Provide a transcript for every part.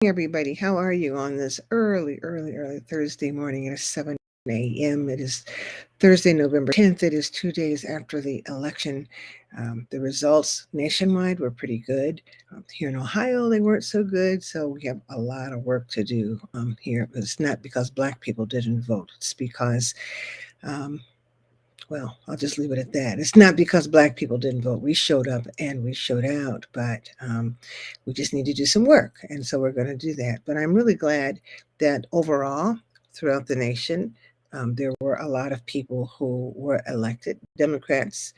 Everybody. How are you on this early Thursday morning? It is 7 a.m. It is Thursday, November 10th. It is 2 days after the election. The results nationwide were pretty good. Here in Ohio, they weren't so good. So we have a lot of work to do here. It's not because Black people didn't vote. It's because um, well, I'll just leave it at that. It's not because Black people didn't vote. We showed up and we showed out, but we just need to do some work. And so we're going to do that. But I'm really glad that overall, throughout the nation, there were a lot of people who were elected, Democrats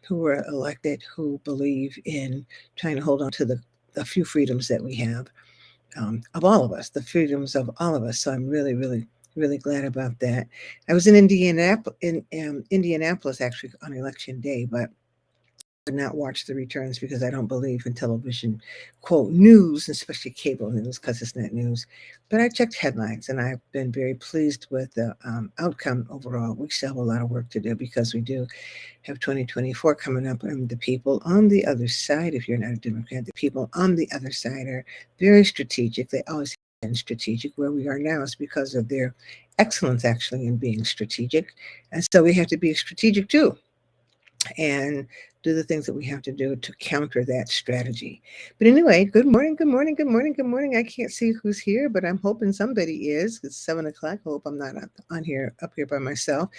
who were elected, who believe in trying to hold on to the few freedoms that we have of all of us, the freedoms of all of us. So I'm really glad about that. I was in Indianapolis actually on election day, but did not watch the returns because I don't believe in television, quote, news, especially cable news, because it's not news. But I checked headlines and I've been very pleased with the outcome overall. We still have a lot of work to do because we do have 2024 coming up, and the people on the other side, if you're not a Democrat, the people on the other side are very strategic. They always have been strategic. Where we are now is because of their excellence, actually, in being strategic. And so we have to be strategic too and do the things that we have to do to counter that strategy. But anyway, good morning, good morning, good morning, good morning. I can't see who's here, but I'm hoping somebody is. It's 7 o'clock. I hope I'm not up here by myself.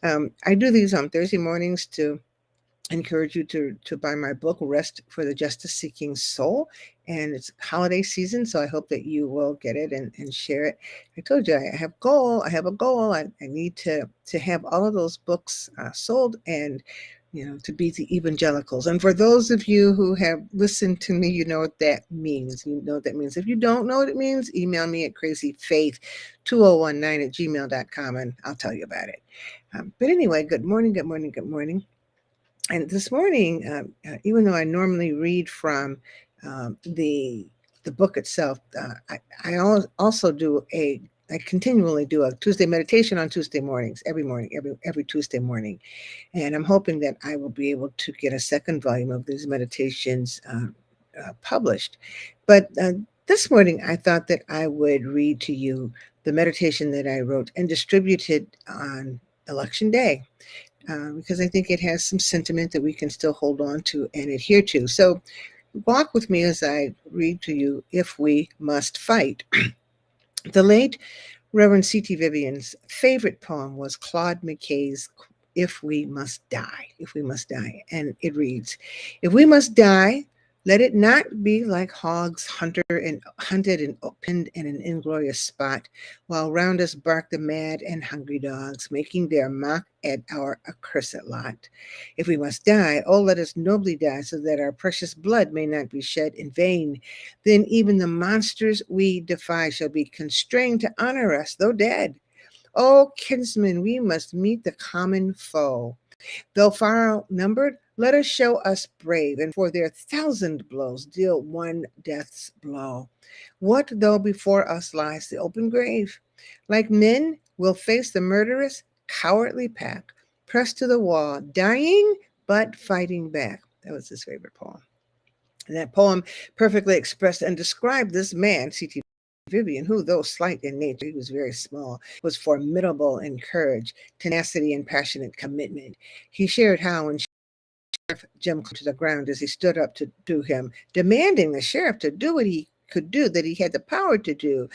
I do these on Thursday mornings to encourage you to buy my book, Rest for the Justice Seeking Soul. And it's holiday season, so I hope that you will get it and share it. I told you I have a goal. I need to have all of those books sold and to beat the evangelicals. And for those of you who have listened to me, you know what that means. You know what that means. If you don't know what it means, email me at crazyfaith2019@gmail.com and I'll tell you about it. But anyway, good morning, good morning, good morning. And this morning, even though I normally read from the book itself, also I continually do a Tuesday meditation on Tuesday mornings, every morning, every Tuesday morning, and I'm hoping that I will be able to get a second volume of these meditations published. But this morning, I thought that I would read to you the meditation that I wrote and distributed on Election Day because I think it has some sentiment that we can still hold on to and adhere to. So walk with me as I read to you If We Must Fight. The late Reverend C.T. Vivian's favorite poem was Claude McKay's If We Must Die, If We Must Die. And it reads, if we must die, let it not be like hogs hunted and pinned in an inglorious spot, while round us bark the mad and hungry dogs, making their mock at our accursed lot. If we must die, oh, let us nobly die, so that our precious blood may not be shed in vain. Then even the monsters we defy shall be constrained to honor us, though dead. O kinsmen, we must meet the common foe. Though far outnumbered, let us show us brave, and for their thousand blows deal one death's blow. What though before us lies the open grave? Like men, we'll face the murderous, cowardly pack, pressed to the wall, dying but fighting back. That was his favorite poem. And that poem perfectly expressed and described this man, C.T. Vivian, who, though slight in nature, he was very small, was formidable in courage, tenacity, and passionate commitment. He shared how when Sheriff Jim to the ground as he stood up to him, demanding the sheriff to do what he could do, that he had the power to do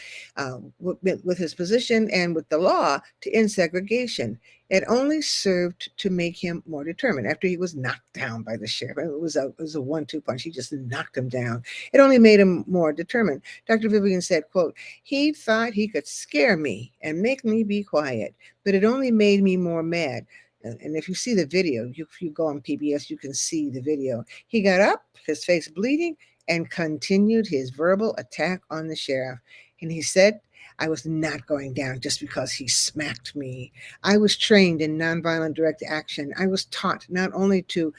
with his position and with the law to end segregation. It only served to make him more determined. After he was knocked down by the sheriff, it was a 1-2 punch. He just knocked him down. It only made him more determined. Dr. Vivian said, quote, he thought he could scare me and make me be quiet, but it only made me more mad. And if you see the video, if you go on PBS, you can see the video. He got up, his face bleeding, and continued his verbal attack on the sheriff. And he said, I was not going down just because he smacked me. I was trained in nonviolent direct action. I was taught not to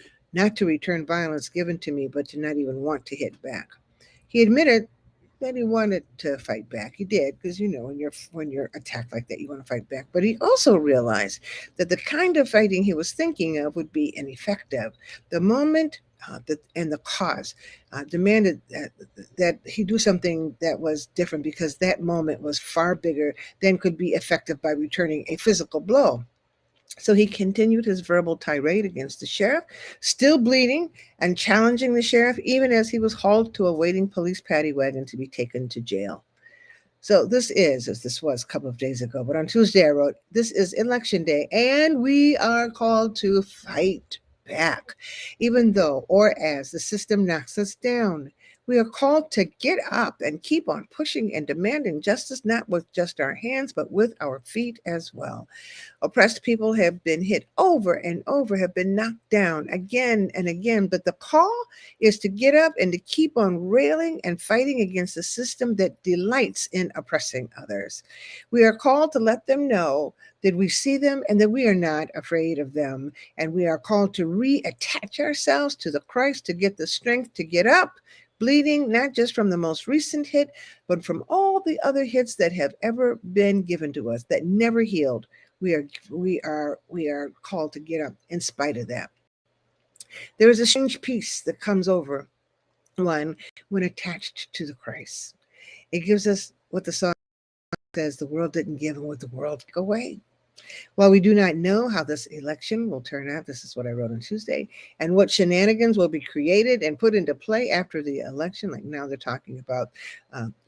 return violence given to me, but to not even want to hit back. He admitted that he wanted to fight back. He did, because when you're attacked like that, you want to fight back. But he also realized that the kind of fighting he was thinking of would be ineffective. The moment and the cause, demanded that he do something that was different because that moment was far bigger than could be effective by returning a physical blow. So he continued his verbal tirade against the sheriff, still bleeding and challenging the sheriff, even as he was hauled to a waiting police paddy wagon to be taken to jail. So this is, as this was a couple of days ago, but on Tuesday I wrote, this is election day and we are called to fight back, even though or as the system knocks us down. We are called to get up and keep on pushing and demanding justice, not with just our hands, but with our feet as well. Oppressed people have been hit over and over, have been knocked down again and again. But the call is to get up and to keep on railing and fighting against a system that delights in oppressing others. We are called to let them know that we see them and that we are not afraid of them. And we are called to reattach ourselves to the Christ to get the strength to get up, bleeding, not just from the most recent hit, but from all the other hits that have ever been given to us that never healed. We are called to get up in spite of that. There is a strange peace that comes over one when attached to the Christ. It gives us what the song says, the world didn't give and what the world took away. While we do not know how this election will turn out, this is what I wrote on Tuesday, and what shenanigans will be created and put into play after the election. Like now they're talking about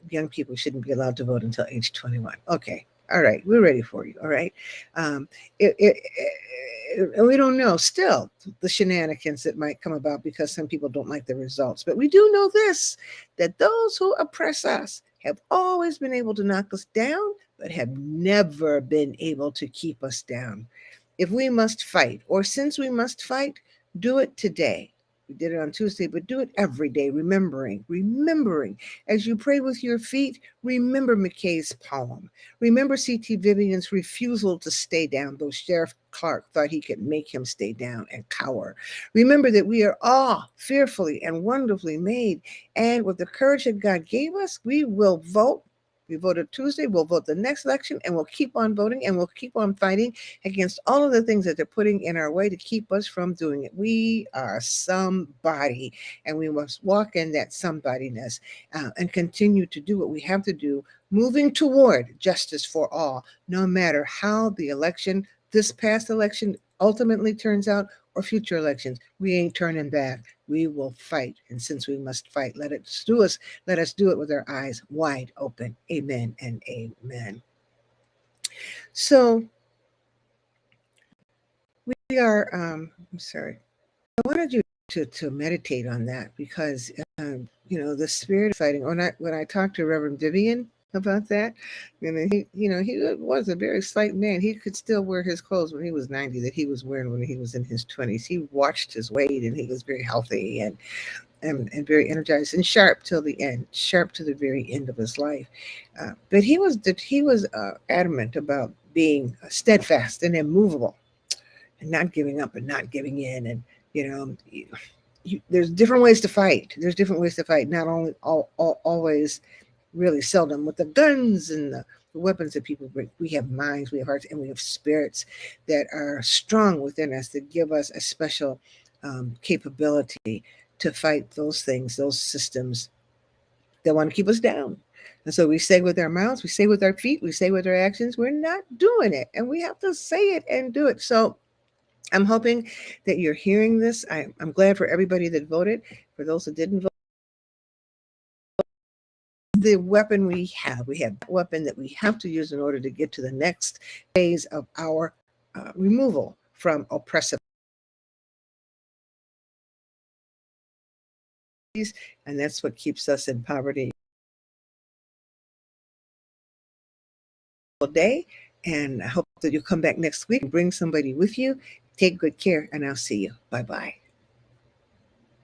young people shouldn't be allowed to vote until age 21. Okay. All right, we're ready for you. All right. We don't know still the shenanigans that might come about because some people don't like the results. But we do know this, that those who oppress us have always been able to knock us down, but have never been able to keep us down. If we must fight, or since we must fight, do it today. We did it on Tuesday, but do it every day, remembering. As you pray with your feet, remember McKay's poem. Remember C.T. Vivian's refusal to stay down, though Sheriff Clark thought he could make him stay down and cower. Remember that we are all fearfully and wonderfully made, and with the courage that God gave us, we will vote. We voted Tuesday, we'll vote the next election, and we'll keep on voting, and we'll keep on fighting against all of the things that they're putting in our way to keep us from doing it. We are somebody, and we must walk in that somebodyness and continue to do what we have to do, moving toward justice for all, no matter how the election, this past election, ultimately turns out, or future elections. We ain't turning back. We will fight. And since we must fight, let us do it with our eyes wide open. Amen and amen. So we are, I'm sorry. I wanted you to meditate on that because, the spirit of fighting, when I talked to Reverend Vivian about that, he was a very slight man. He could still wear his clothes when he was 90 that he was wearing when he was in his 20s. He watched his weight and he was very healthy and very energized and sharp till the end, sharp to the very end of his life. But he was adamant about being steadfast and immovable and not giving up and not giving in. And, there's different ways to fight. Not only always, really seldom with the guns and the weapons that people bring. We have minds, we have hearts, and we have spirits that are strong within us that give us a special capability to fight those things, those systems that want to keep us down. And so we say with our mouths, we say with our feet, we say with our actions, we're not doing it. And we have to say it and do it. So I'm hoping that you're hearing this. I'm glad for everybody that voted. For those that didn't vote, the weapon we have that weapon that we have to use in order to get to the next phase of our removal from oppressive. And that's what keeps us in poverty. Day, and I hope that you'll come back next week and bring somebody with you. Take good care, and I'll see you. Bye-bye.